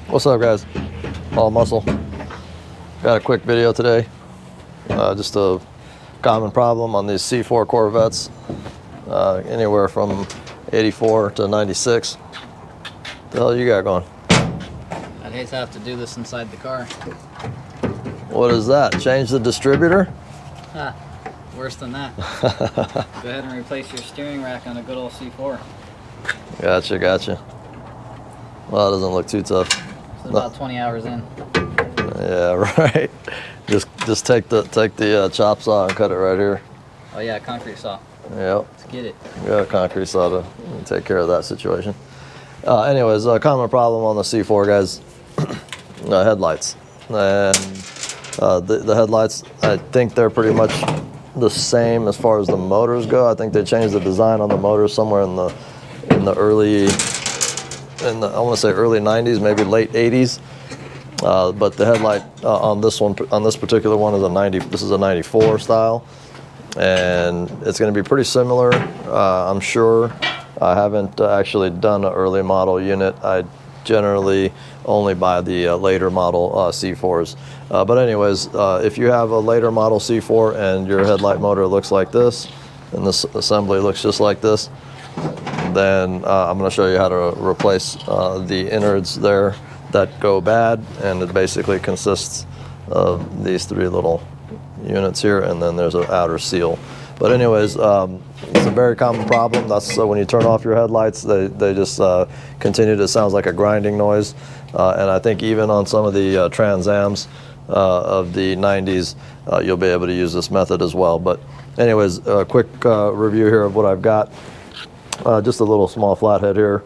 What's up, guys? All muscle. Got a quick video today. Just a common problem on these C4 Corvettes. Anywhere from 84 to 96. What the hell you got going? I'd hate to have to do this inside the car. What is that? Change the distributor? Ha, worse than that. Go ahead and replace your steering rack on a good old C4. Gotcha. Well, it doesn't look too tough. It's about 20 hours in. Yeah, right. Just take the chop saw and cut it right here. Oh yeah, concrete saw. Yep. Let's get it. We got a concrete saw to take care of that situation. Anyways, a common problem on the C4, guys, headlights. And the headlights, I think they're pretty much the same as far as the motors go. I think they changed the design on the motors somewhere in the early, I want to say early 90s, maybe late 80s. But the headlight on this particular one is a 90. This is a 94 style, and it's going to be pretty similar, I'm sure. I haven't actually done an early model unit. I generally only buy the later model C4s. But anyways, if you have a later model C4 and your headlight motor looks like this, and this assembly looks just like this, then I'm going to show you how to replace the innards there that go bad, and it basically consists of these three little units here, and then there's an outer seal. But anyways, it's a very common problem. That's when you turn off your headlights, they just continue to sound like a grinding noise. And I think even on some of the Trans Ams of the 90s, you'll be able to use this method as well. But anyways, a quick review here of what I've got. Just a little small flathead here,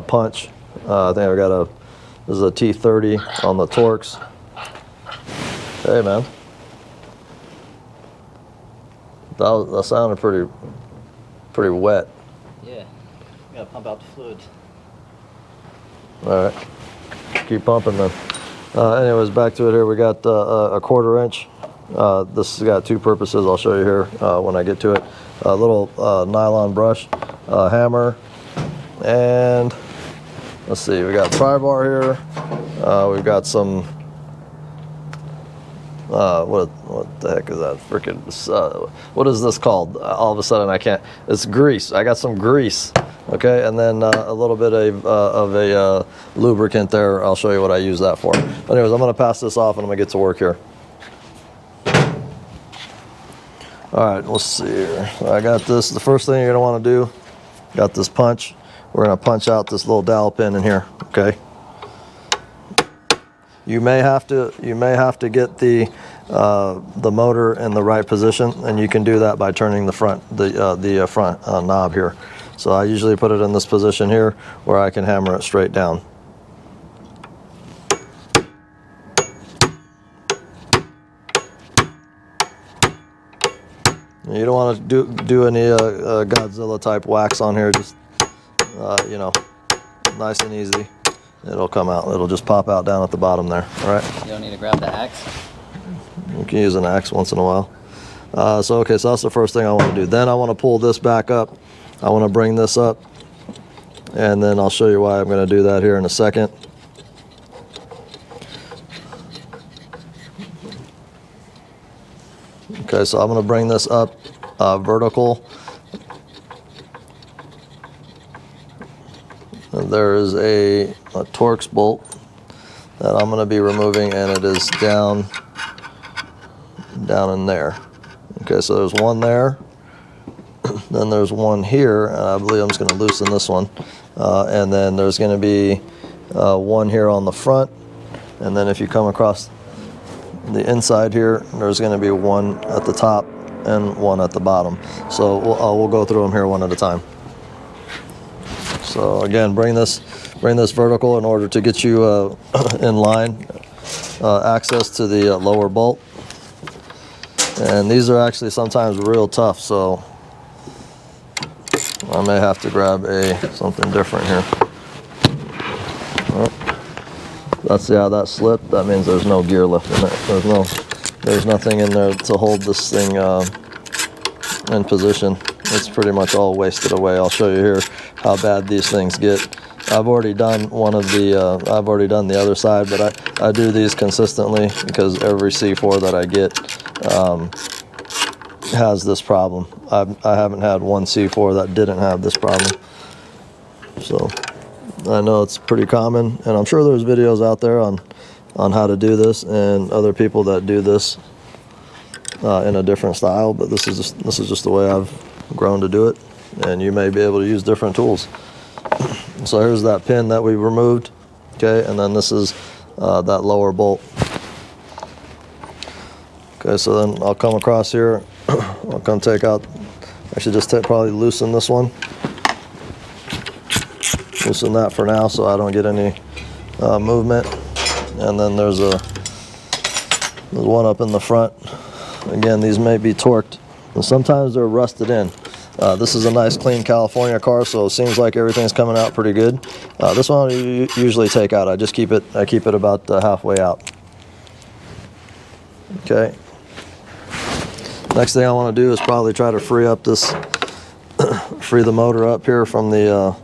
punch. I think I've got this is a T30 on the Torx. Hey man. That sounded pretty wet. Yeah, you gotta pump out the fluid. All right, keep pumping then. Anyways, back to it here. We got a 1/4 inch. This has got two purposes. I'll show you here when I get to it. A little nylon brush, hammer, and let's see. We got pry bar here. We've got some. What the heck is that? Freaking, what is this called? All of a sudden I can't. It's grease. I got some grease. Okay, and then a little bit of a lubricant there. I'll show you what I use that for. Anyways, I'm going to pass this off and I'm going to get to work here. All right, let's see here. I got this. The first thing you're going to want to do, got this punch. We're going to punch out this little dowel pin in here. Okay. You may have to get the motor in the right position, and you can do that by turning the front knob here. So I usually put it in this position here where I can hammer it straight down. You don't want to do any Godzilla type wax on here. Just you know, nice and easy. It'll come out. It'll just pop out down at the bottom there. All right. You don't need to grab the axe. You can use an axe once in a while. So that's the first thing I want to do. Then I want to pull this back up. I want to bring this up, and then I'll show you why I'm going to do that here in a second. Okay, so I'm going to bring this up vertical. And there is a Torx bolt that I'm going to be removing, and it is down in there. Okay, so there's one there. Then there's one here, and I believe I'm just going to loosen this one. And then there's going to be one here on the front. And then if you come across the inside here, there's going to be one at the top and one at the bottom. So we'll go through them here one at a time. So again, bring this vertical in order to get you in line, access to the lower bolt. And these are actually sometimes real tough, so I may have to grab something different here. Let's see how that slipped. That means there's no gear left in it. There's nothing in there to hold this thing in position. It's pretty much all wasted away. I'll show you here how bad these things get I've already done one of the, I've already done the other side, but I do these consistently because every C4 that I get has this problem. I haven't had one C4 that didn't have this problem. So I know it's pretty common, and I'm sure there's videos out there on how to do this and other people that do this in a different style, but this is just the way I've grown to do it, and you may be able to use different tools. So here's that pin that we removed, okay, and then this is that lower bolt. Okay, so then I'll come across here, I'll come take out, I should just probably loosen this one. Loosen that for now so I don't get any movement. And then there's one up in the front. Again, these may be torqued, and sometimes they're rusted in. This is a nice clean California car, so it seems like everything's coming out pretty good. This one I usually take out. I just keep it about halfway out. Okay. Next thing I want to do is probably try to free up this, free the motor up here from the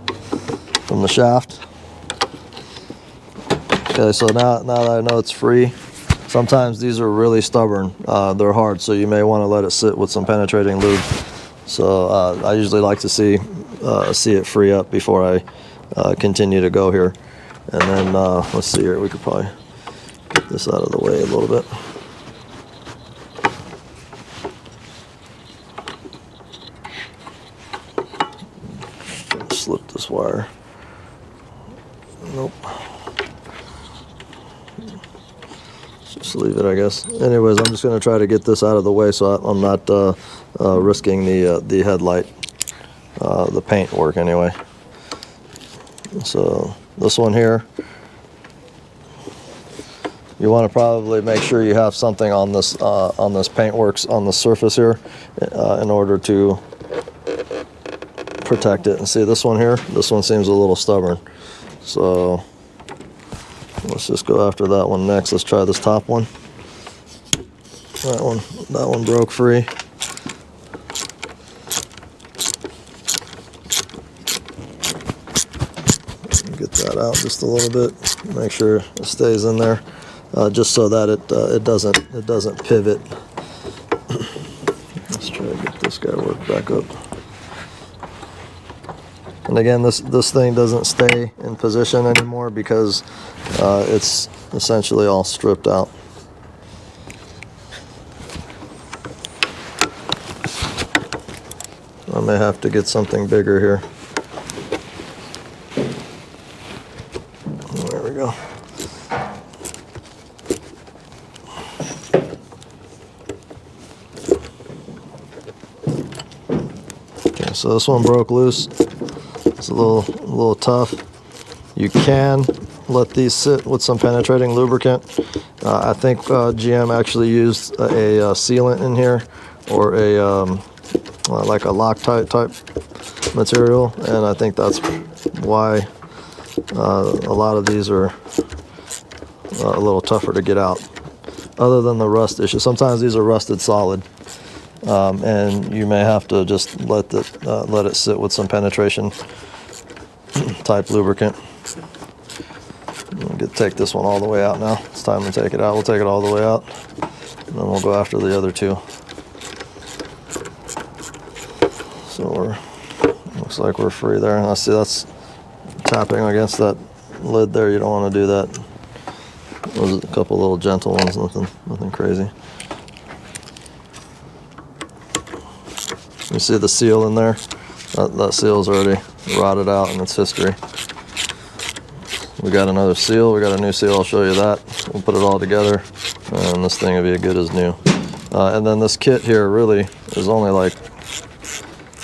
shaft. Okay, so now that I know it's free, sometimes these are really stubborn. They're hard, so you may want to let it sit with some penetrating lube. So I usually like to see it free up before I continue to go here. And then let's see here, we could probably get this out of the way a little bit. Slip this wire. Nope. Just leave it, I guess. Anyways, I'm just going to try to get this out of the way so I'm not risking the headlight, the paint work anyway. So this one here, you want to probably make sure you have something on this paintworks on the surface here in order to protect it. And see this one here, this one seems a little stubborn, so let's just go after that one next. Let's try this top one. That one broke free. Get that out just a little bit, make sure it stays in there, just so that it doesn't pivot. Let's try to get this guy worked back up. And again, this thing doesn't stay in position anymore because it's essentially all stripped out. I may have to get something bigger here. There we go. Okay, so this one broke loose. It's a little tough. You can let these sit with some penetrating lubricant. I think GM actually used a sealant in here, or a like a Loctite type material, and I think that's why a lot of these are a little tougher to get out. Other than the rust issue, sometimes these are rusted solid, and you may have to just let it sit with some penetration type lubricant. Take this one all the way out now. It's time to take it out. We'll take it all the way out, and then we'll go after the other two. So looks like we're free there. And I see that's tapping against that lid there. You don't want to do that. Those are a couple little gentle ones, nothing crazy. You see the seal in there? That seal's already rotted out in its history. We got another seal, we got a new seal, I'll show you that. We'll put it all together, and this thing will be as good as new. And then this kit here really is only like,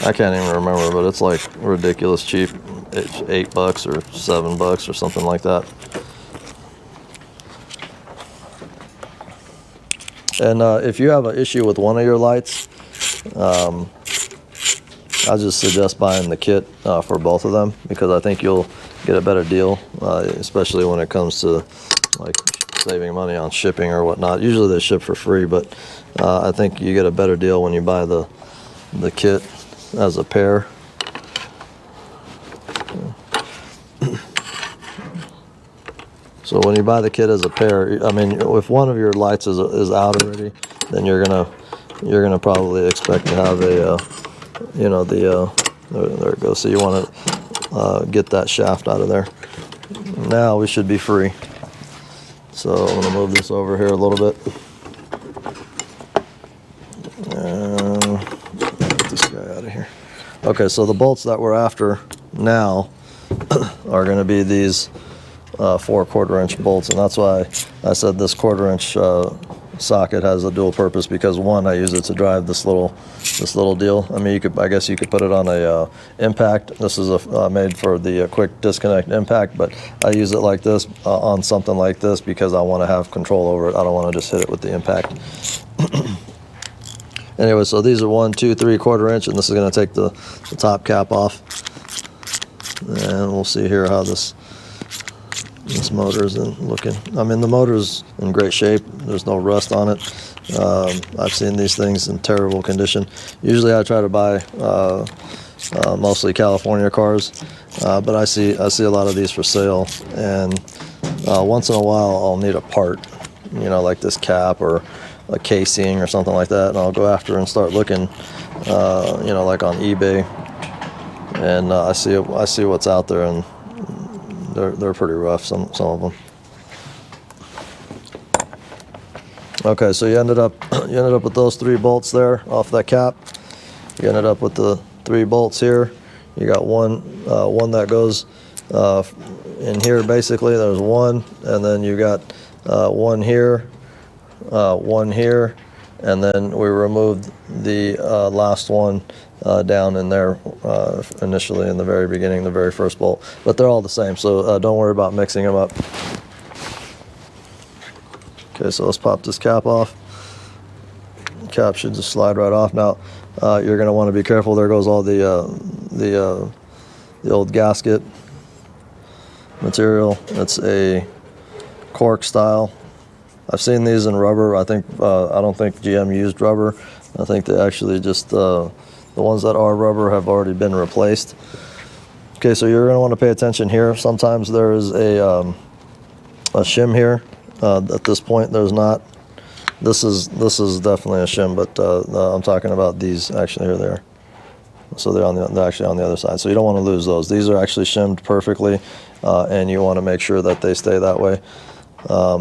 I can't even remember, but it's like ridiculous cheap. It's $8 or $7 or something like that. And if you have an issue with one of your lights, I just suggest buying the kit for both of them, because I think you'll get a better deal, especially when it comes to like saving money on shipping or whatnot. Usually they ship for free, but I think you get a better deal when you buy the kit as a pair. So when you buy the kit as a pair, I mean, if one of your lights is out already, then you're gonna probably expect to have a, you know, there it goes. So you want to get that shaft out of there. Now we should be free. So I'm gonna move this over here a little bit. Get this guy out of here. Okay, so the bolts that we're after now are going to be these 4 1/4-inch bolts, and that's why I said this 1/4-inch socket has a dual purpose, because one, I use it to drive this little deal. I mean, I guess you could put it on a impact. This is made for the quick disconnect impact, but I use it like this on something like this because I want to have control over it. I don't want to just hit it with the impact. Anyway, so these are 1, 2, 3 1/4-inch, and this is going to take the top cap off. And we'll see here how this motor's looking. I mean, the motor's in great shape. There's no rust on it. I've seen these things in terrible condition. Usually I try to buy mostly California cars, but I see a lot of these for sale, and once in a while I'll need a part, you know, like this cap or a casing or something like that, and I'll go after and start looking, you know, like on eBay, and I see what's out there, and they're pretty rough, some of them. Okay, so you ended up with those 3 bolts there off that cap. You ended up with the 3 bolts here. You got one that goes in here. Basically, there's one, and then you got one here, and then we removed the last one down in there initially in the very beginning, the very first bolt. But they're all the same, so don't worry about mixing them up. Okay, so let's pop this cap off. Cap should just slide right off. Now you're going to want to be careful. There goes all the old gasket material. It's a cork style. I've seen these in rubber. I don't think GM used rubber. I think they actually just the ones that are rubber have already been replaced. Okay, so you're going to want to pay attention here. Sometimes there is a shim here. At this point, there's not. This is definitely a shim, but I'm talking about these. Actually, here they are. So they're actually on the other side. So you don't want to lose those. These are actually shimmed perfectly, and you want to make sure that they stay that way.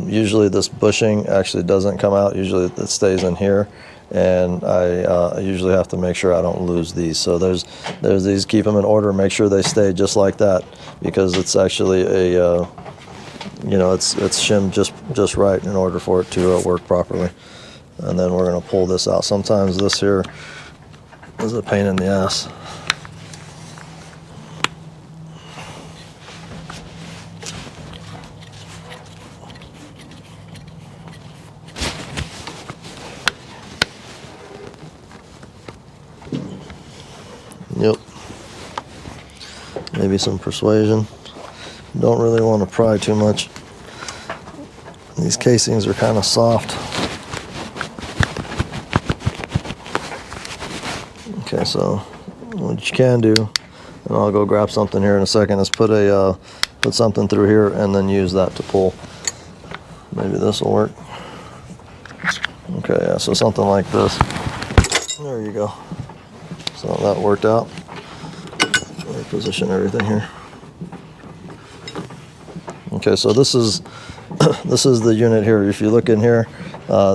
Usually this bushing actually doesn't come out. Usually it stays in here, and I usually have to make sure I don't lose these. So there's these. Keep them in order. Make sure they stay just like that, because it's actually a you know, it's shimmed just right in order for it to work properly. And then we're going to pull this out. Sometimes this here is a pain in the ass. Yep. Maybe some persuasion. Don't really want to pry too much. These casings are kind of soft. Okay, so what you can do, and I'll go grab something here in a second, is put something through here and then use that to pull. Maybe this will work. Okay, yeah, so something like this. There you go. So that worked out. Reposition everything here. Okay, so this is the unit here. If you look in here,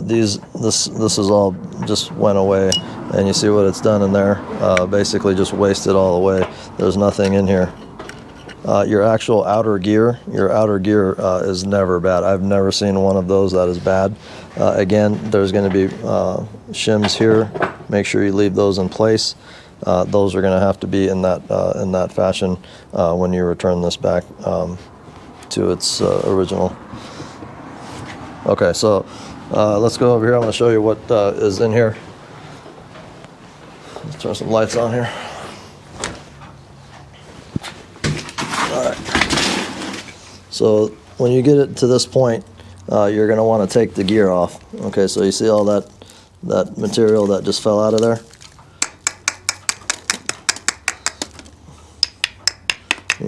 this is all just went away, and you see what it's done in there. Basically just wasted all away. There's nothing in here. Your actual outer gear is never bad. I've never seen one of those that is bad. Again, there's going to be shims here. Make sure you leave those in place. Those are going to have to be in that fashion when you return this back to its original. Okay, so let's go over here. I'm going to show you what is in here. Let's turn some lights on here. All right. So when you get it to this point, you're going to want to take the gear off. Okay, so you see all that material that just fell out of there?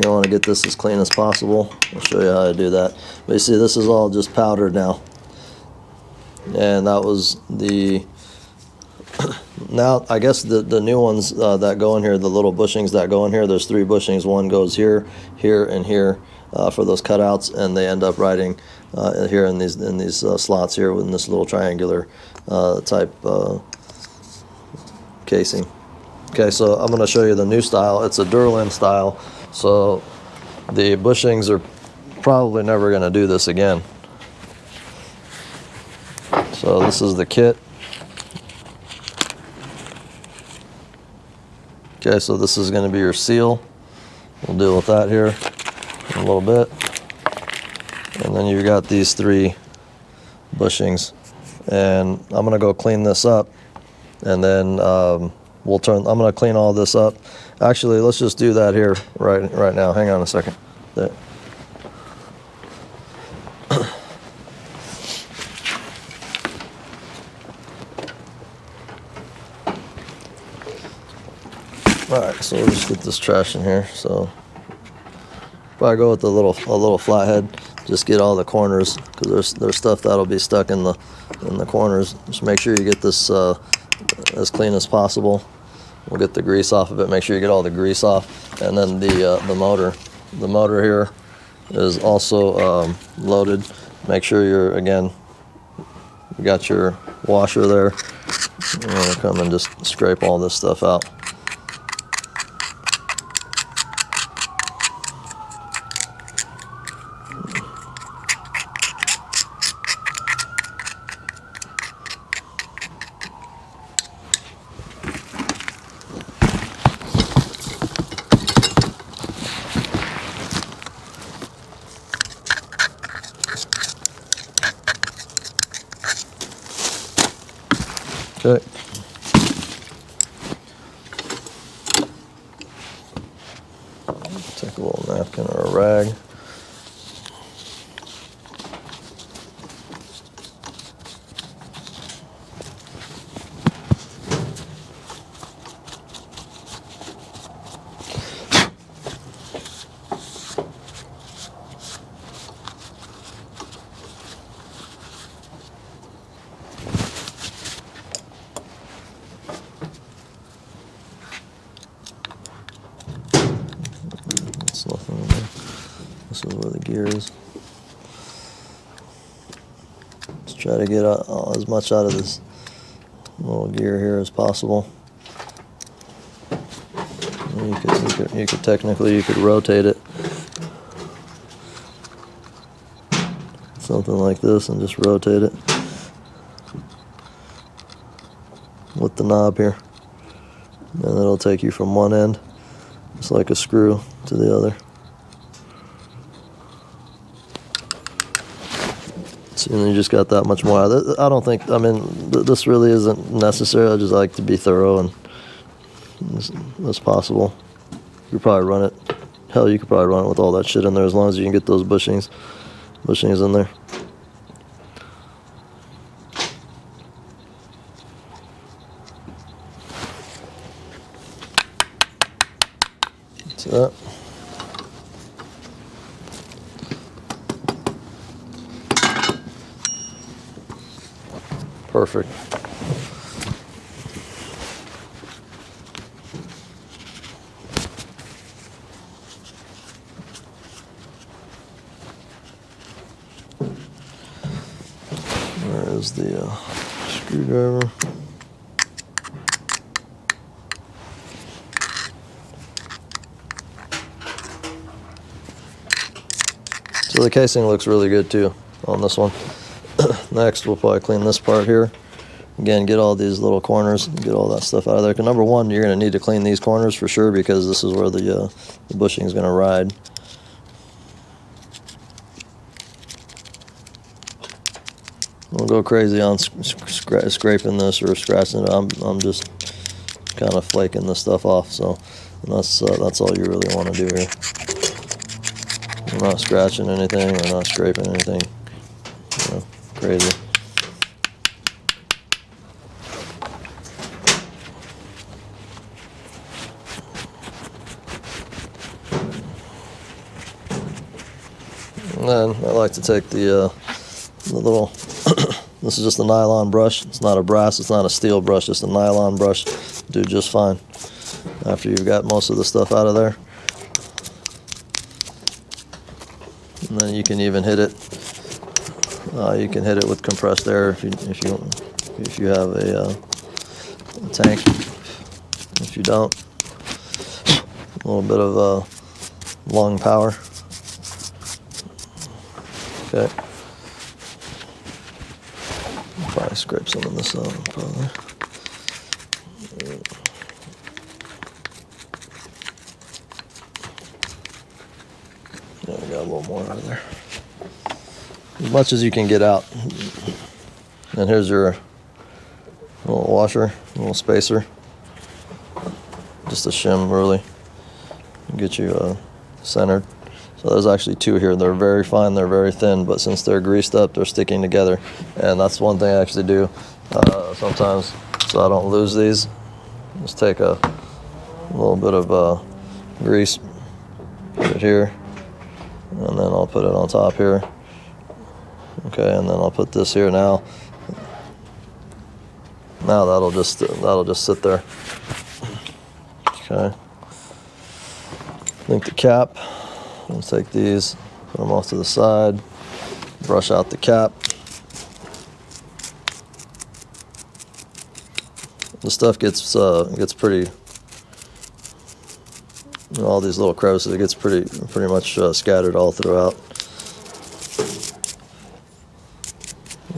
You want to get this as clean as possible. I'll show you how to do that. But you see, this is all just powdered now. And that was the, now I guess the new ones that go in here, the little bushings that go in here, there's 3 bushings. One goes here, here, and here for those cutouts, and they end up riding here in these slots here in this little triangular type casing. Okay, so I'm going to show you the new style. It's a Durlin style, so the bushings are probably never going to do this again. So this is the kit. Okay, so this is going to be your seal. We'll deal with that here in a little bit. And then you've got these 3 bushings. And I'm going to go clean this up. And then I'm going to clean all this up. Actually, let's just do that here right now. Hang on a second. There. Alright, so we'll just get this trash in here. So if I go with a little flathead, just get all the corners, because there's stuff that'll be stuck in the corners. Just make sure you get this as clean as possible. We'll get the grease off of it. Make sure you get all the grease off. And then the motor here is also loaded. Make sure you got your washer there. I'm gonna come and just scrape all this stuff out. Okay. Take a little napkin or a rag. Nothing in there. This is where the gear is. Let's try to get as much out of this little gear here as possible. You could technically rotate it, something like this, and just rotate it with the knob here, and it'll take you from one end, just like a screw, to the other. See, and you just got that much more. I don't think, this really isn't necessary. I just like to be thorough and as possible. You could probably run it. Hell, you could probably run it with all that shit in there, as long as you can get those bushings in there. See that? Perfect. Where is the screwdriver? So the casing looks really good too on this one. Next, we'll probably clean this part here. Again, get all these little corners, get all that stuff out of there. Because number one, you're going to need to clean these corners for sure, because this is where the bushing is going to ride. Don't go crazy on scraping this or scratching it. I'm just kind of flaking this stuff off. So that's all you really want to do here. We're not scratching anything. We're not scraping anything. Crazy. then I like to take the little, this is just a nylon brush. It's not a brass, it's not a steel brush, just a nylon brush. Do just fine after you've got most of the stuff out of there. And then you can even hit it. You can hit it with compressed air if you have a tank. If you don't, a little bit of lung power. Okay. Probably scrape some of this out. Probably. Yeah, we got a little more out of there. As much as you can get out. And here's your little washer, little spacer. Just a shim, really. Get you centered. So there's actually two here. They're very fine, they're very thin, but since they're greased up, they're sticking together. And that's one thing I actually do sometimes so I don't lose these. Just take a little bit of grease, put it here, and then I'll put it on top here. Okay, and then I'll put this here now. Now that'll just sit there. Okay. I think the cap. Let's take these, put them off to the side, brush out the cap. The stuff gets pretty. All these little crevices, it gets pretty much scattered all throughout.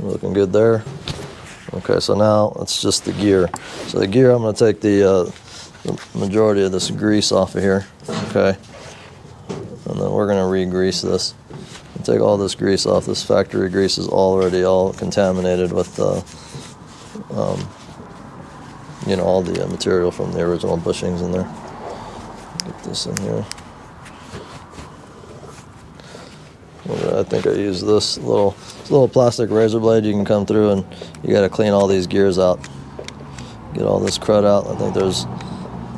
Looking good there. Okay, so now it's just the gear. So the gear, I'm going to take the majority of this grease off of here. Okay. And then we're going to re-grease this. And take all this grease off. This factory grease is already all contaminated with, all the material from the original bushings in there. Get this in here. I think I used this little plastic razor blade. You can come through and you got to clean all these gears out. Get all this crud out. I think there's,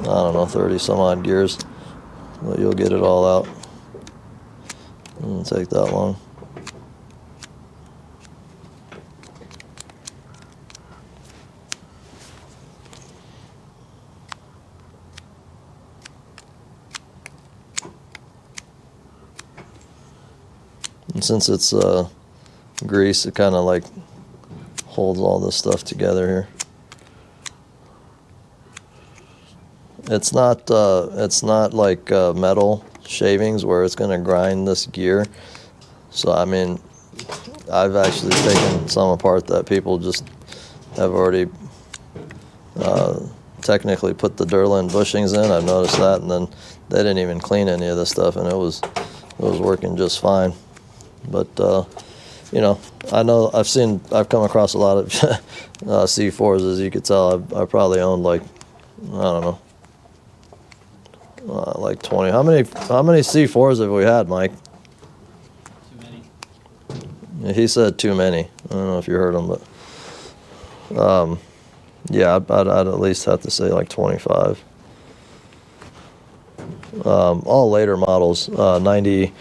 30 some odd gears. But you'll get it all out. It doesn't take that long. And since it's grease, it kind of like holds all this stuff together here. It's not like metal shavings where it's going to grind this gear. So I mean, I've actually taken some apart that people just have already technically put the Durlin bushings in. I've noticed that, and then they didn't even clean any of this stuff, and it was working just fine. But I know I've come across a lot of C4s, as you could tell. I probably owned like, like 20. How many C4s have we had, Mike? Too many. Yeah, he said too many. I don't know if you heard him, but yeah, I'd at least have to say like 25. All later models. 90.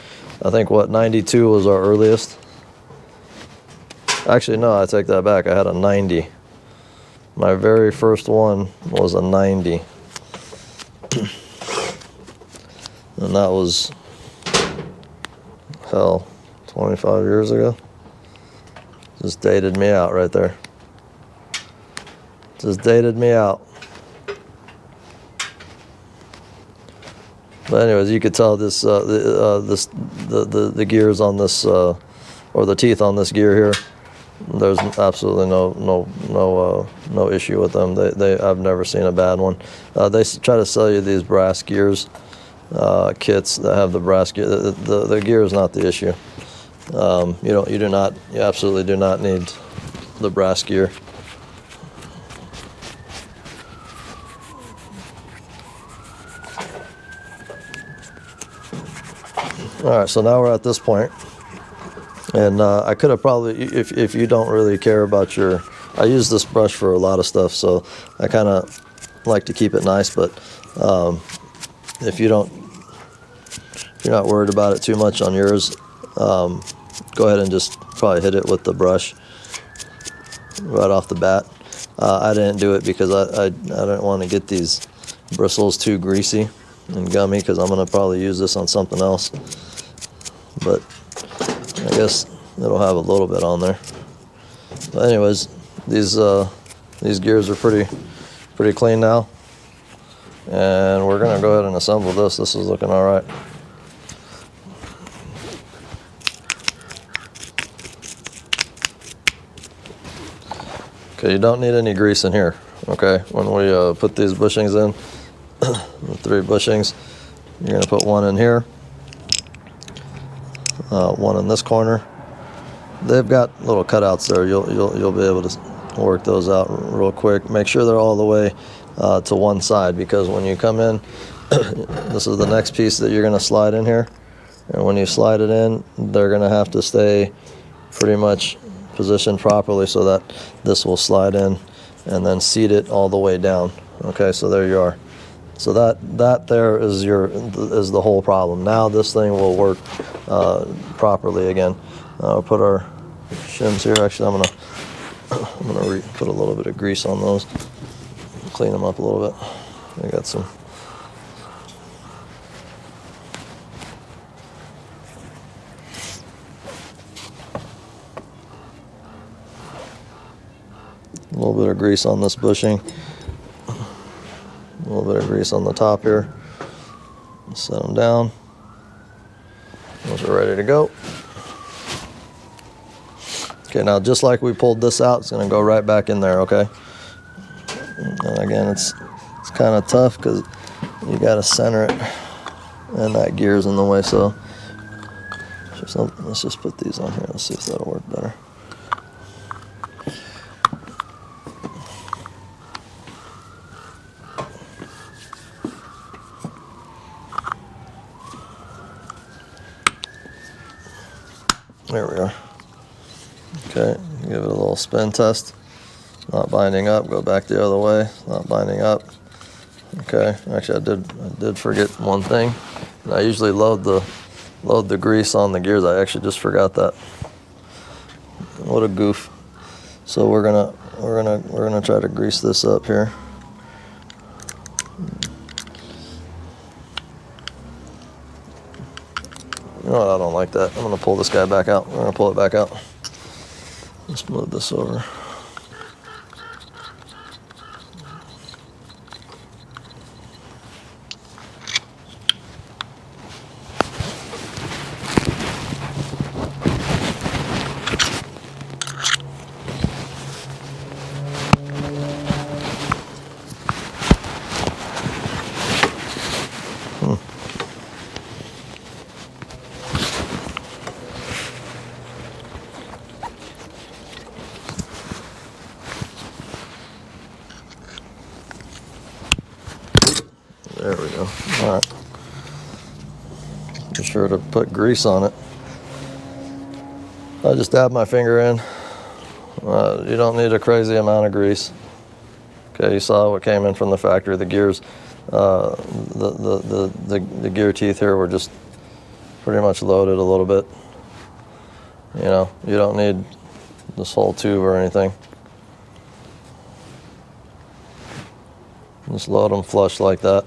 I think 92 was our earliest. Actually, no, I take that back. I had a 90. My very first one was a 90. And that was, 25 years ago. Just dated me out right there. Just dated me out. But anyways, you could tell this the gears on this or the teeth on this gear here. There's absolutely no issue with them. I've never seen a bad one. They try to sell you these brass gears kits that have the brass gear. The gear is not the issue. You absolutely do not need the brass gear. All right, so now we're at this point, and I could have probably, if you don't really care about I use this brush for a lot of stuff, so I kind of like to keep it nice. But if you're not worried about it too much on yours, go ahead and just probably hit it with the brush right off the bat. I didn't do it because I didn't want to get these bristles too greasy and gummy, because I'm going to probably use this on something else. But I guess it'll have a little bit on there. But anyways, these gears are pretty clean now, and we're gonna go ahead and assemble this. This is looking all right. Okay, you don't need any grease in here. Okay, when we put these bushings in, the 3 bushings, you're gonna put one in here, one in this corner. They've got little cutouts there. You'll be able to work those out real quick. Make sure they're all the way to one side, because when you come in, this is the next piece that you're going to slide in here, and when you slide it in, they're going to have to stay pretty much positioned properly so that this will slide in and then seat it all the way down. Okay, so there you are. So that there is the whole problem. Now this thing will work properly again. I'll put our shims here. Actually, I'm gonna put a little bit of grease on those, clean them up a little bit. I got some. A little bit of grease on this bushing. A little bit of grease on the top here. Set them down. Those are ready to go. Okay, now just like we pulled this out, it's going to go right back in there, okay? And again, it's kind of tough because you got to center it, and that gear's in the way, so let's just put these on here. Let's see if that'll work better. There we are. Okay, give it a little spin test. Not binding up. Go back the other way. Not binding up. Okay. Actually, I did forget one thing. I usually load the grease on the gears. I actually just forgot that. What a goof. So we're gonna try to grease this up here. You know what? I don't like that. I'm gonna pull this guy back out. We're gonna pull it back out. Let's move this over. There we go. All right. Be sure to put grease on it. I just dab my finger in. You don't need a crazy amount of grease. Okay, you saw what came in from the factory. The gears, the gear teeth here were just pretty much loaded a little bit. You know, you don't need this whole tube or anything. Just load them flush like that.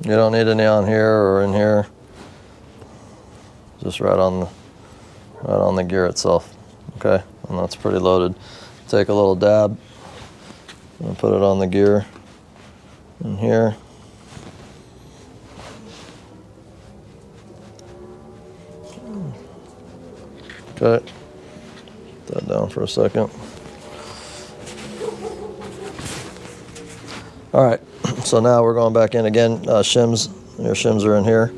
You don't need any on here or in here. Just right on the gear itself. Okay, and that's pretty loaded. Take a little dab and put it on the gear in here. Okay, put that down for a second. All right, so now we're going back in again. Shims, your shims are in here.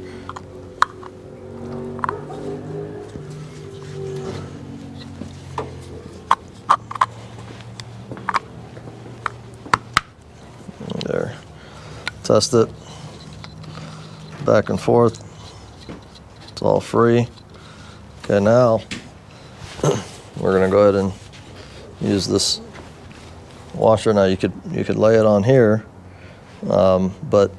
test it back and forth. It's all free. Okay, now we're gonna go ahead and use this washer. Now you could lay it on here, but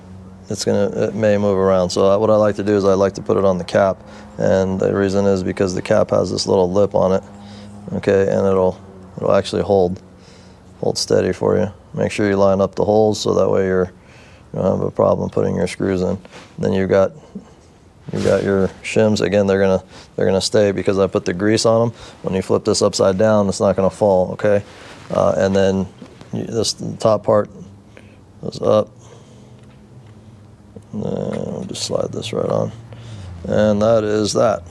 it may move around. So what I like to do is I like to put it on the cap, and the reason is because the cap has this little lip on it. Okay, and it'll actually hold steady for you. Make sure you line up the holes so that way you don't have a problem putting your screws in. Then you've got your shims. Again, they're gonna stay because I put the grease on them. When you flip this upside down, it's not gonna fall. Okay, and then the top part goes up. And then I'll just slide this right on, and that is that.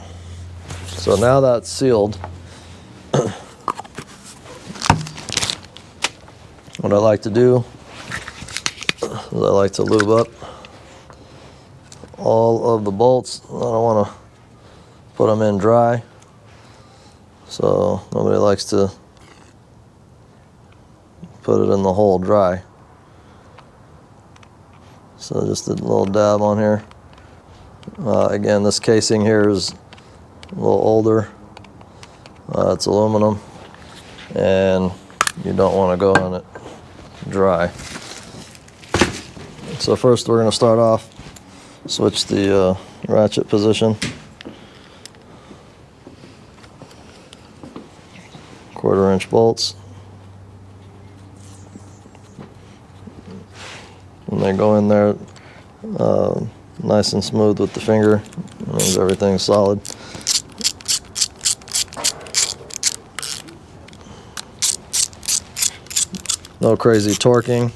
So now that's sealed. What I like to do is I like to lube up all of the bolts. I don't want to put them in dry, so nobody likes to put it in the hole dry. So just a little dab on here. Again, this casing here is a little older. It's aluminum, and you don't want to go on it dry. So first we're going to start off, switch the ratchet position. 1/4 inch bolts. And they go in there nice and smooth with the finger. That means everything's solid. No crazy torquing.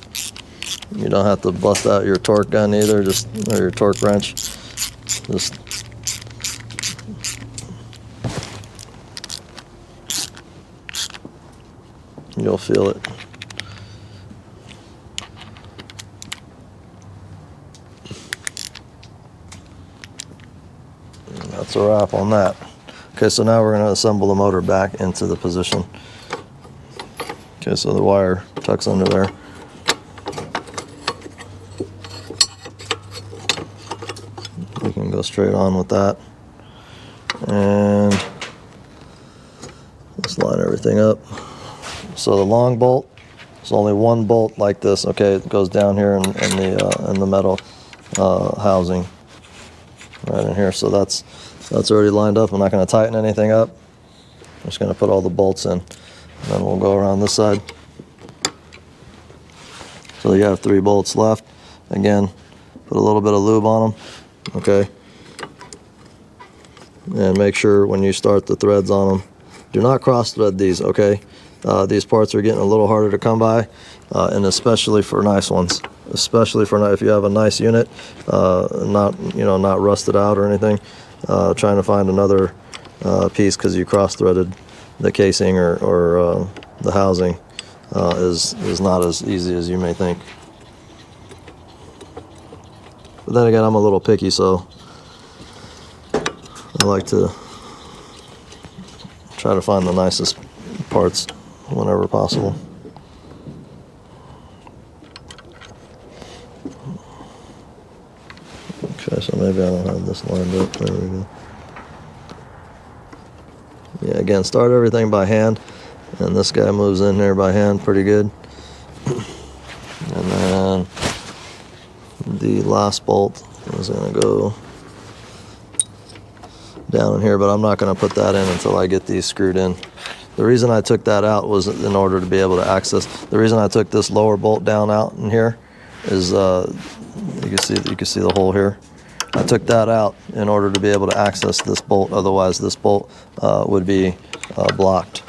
You don't have to bust out your torque gun either, or your torque wrench. Just you'll feel it. And that's a wrap on that. Okay, so now we're going to assemble the motor back into the position. Okay, so the wire tucks under there. We can go straight on with that. And let's line everything up. So the long bolt, there's only one bolt like this. Okay, it goes down here in the metal housing right in here. So that's already lined up. I'm not going to tighten anything up. I'm just going to put all the bolts in. And then we'll go around this side. So you have 3 bolts left. Again, put a little bit of lube on them. Okay. And make sure when you start the threads on them, do not cross thread these. Okay. These parts are getting a little harder to come by, and especially for nice ones. Especially if you have a nice unit, not rusted out or anything. Trying to find another piece because you cross threaded the casing or the housing is not as easy as you may think. But then again, I'm a little picky, so I like to try to find the nicest parts whenever possible. Okay, so maybe I don't have this lined up. There we go. Yeah, again, start everything by hand, and this guy moves in there by hand pretty good. And then the last bolt is going to go down in here, but I'm not going to put that in until I get these screwed in. The reason I took that out was in order to be able to access. The reason I took this lower bolt down out in here is you can see the hole here. I took that out in order to be able to access this bolt. Otherwise, this bolt would be blocked.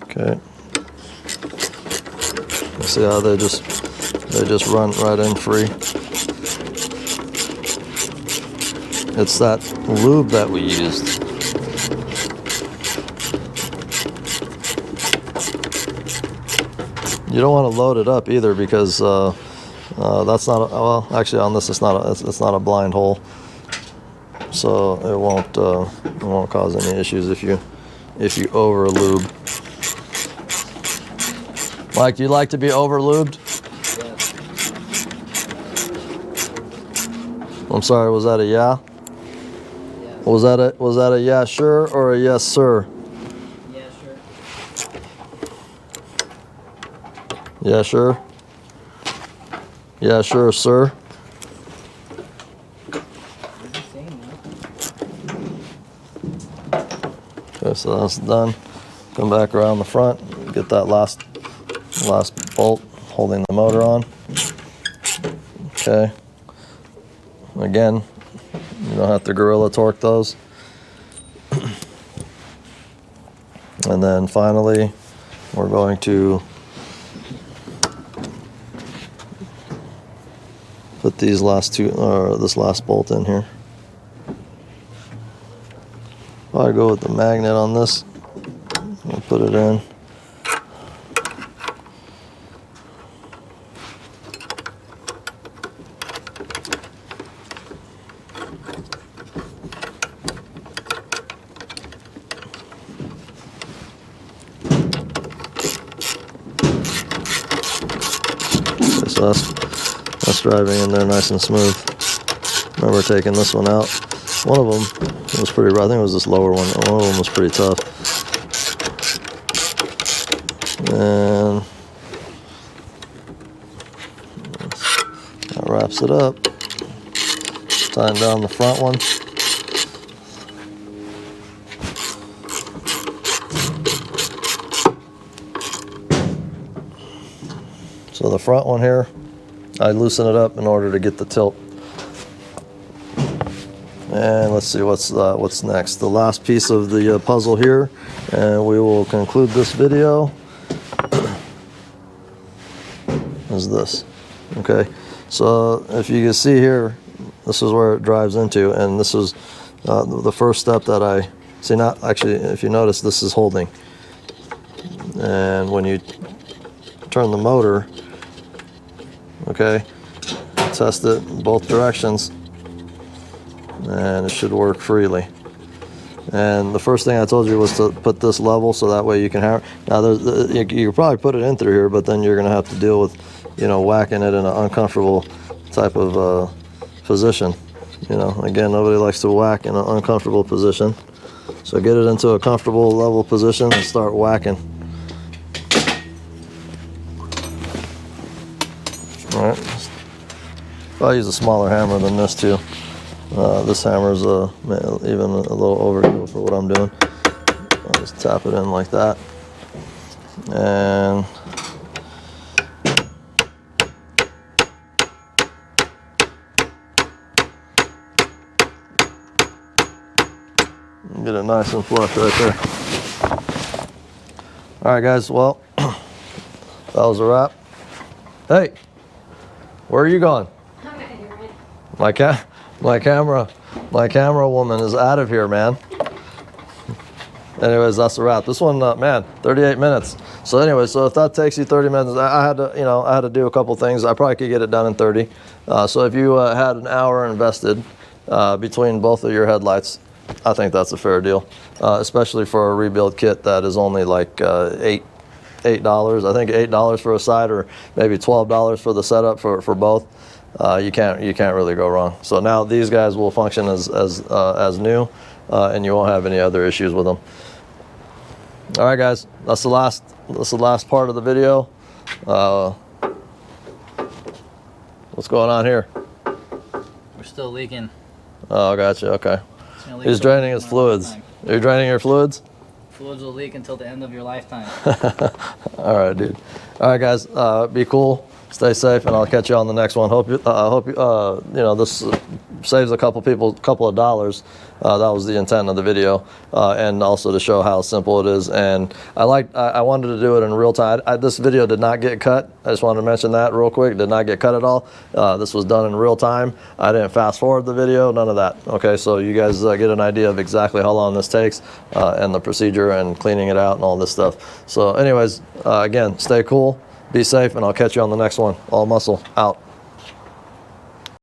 Okay. See how they just run right in free. It's that lube that we used. You don't want to load it up either because that's not well. Actually, on this, it's not a blind hole, so it won't cause any issues if you over lube. Mike, do you like to be over-lubed? Yes. I'm sorry, was that a yeah? Yes. Was that a yeah sure or a yes sir? Yeah, sure. Yeah sure. Yeah sure sir. Okay, so that's done. Come back around the front, get that last bolt holding the motor on. Okay. Again, you don't have to gorilla torque those. And then finally, we're going to put these last two, or this last bolt in here. I'll go with the magnet on this. I'll put it in. So that's driving in there nice and smooth. Remember taking this one out. One of them was pretty rough. I think it was this lower one. One of them was pretty tough. And that wraps it up. Tying down the front one. So the front one here, I loosen it up in order to get the tilt. And let's see what's next. The last piece of the puzzle here, and we will conclude this video, is this. Okay, so if you can see here, this is where it drives into, and this is the first step that I see. Not actually, if you notice, this is holding, and when you turn the motor, okay, test it in both directions, and it should work freely. And the first thing I told you was to put this level so that way you can hammer. Now you can probably put it in through here, but then you're going to have to deal with, you know, whacking it in an uncomfortable type of position. You know, again, nobody likes to whack in an uncomfortable position. So get it into a comfortable level position and start whacking. All right. I'll use a smaller hammer than this too. This hammer is even a little overkill for what I'm doing. I'll just tap it in like that. And get it nice and flush right there. All right, guys, well, that was a wrap. Hey, where are you going? My camera woman is out of here, man. Anyways, that's a wrap. This one, man, 38 minutes. So anyway, so if that takes you 30 minutes, I had to do a couple things. I probably could get it done in 30. So if you had an hour invested between both of your headlights, I think that's a fair deal, especially for a rebuild kit that is only like $8. I think $8 for a side, or maybe $12 for the setup for both. You can't really go wrong. So now these guys will function as new, and you won't have any other issues with them. All right, guys, that's the last part of the video. What's going on here? We're still leaking. Oh, gotcha. Okay. He's draining his fluids. Are you draining your fluids? Fluids will leak until the end of your lifetime. All right, dude. All right, guys. Be cool. Stay safe, and I'll catch you on the next one. Hope you know, this saves a couple of dollars. That was the intent of the video, and also to show how simple it is. And I wanted to do it in real time. This video did not get cut. I just wanted to mention that real quick. It did not get cut at all. This was done in real time. I didn't fast forward the video. None of that. Okay, so you guys get an idea of exactly how long this takes, and the procedure and cleaning it out and all this stuff. So, anyways, again, stay cool. Be safe, and I'll catch you on the next one. All muscle out.